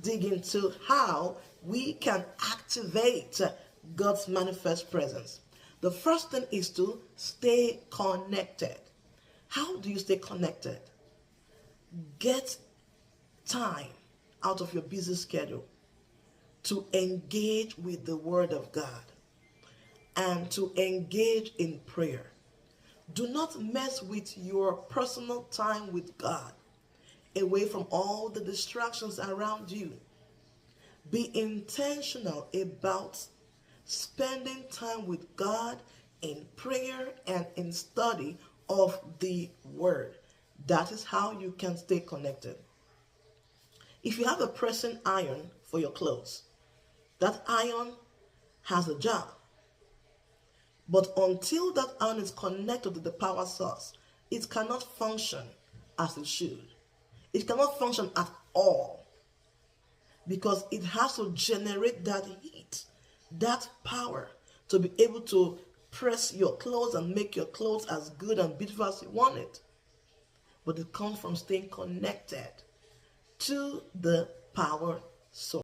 dig into how we can activate God's manifest presence. The first thing is to stay connected. How do you stay connected? Get time out of your busy schedule to engage with the Word of God and to engage in prayer. Do not mess with your personal time with God away from all the distractions around you. Be intentional about spending time with God in prayer and in study of the Word. That is how you can stay connected. If you have a pressing iron for your clothes, that iron has a job. But until that iron is connected to the power source, it cannot function as it should. It cannot function at all because it has to generate that heat, that power to be able to press your clothes and make your clothes as good and beautiful as you want it. But it comes from staying connected to the power source.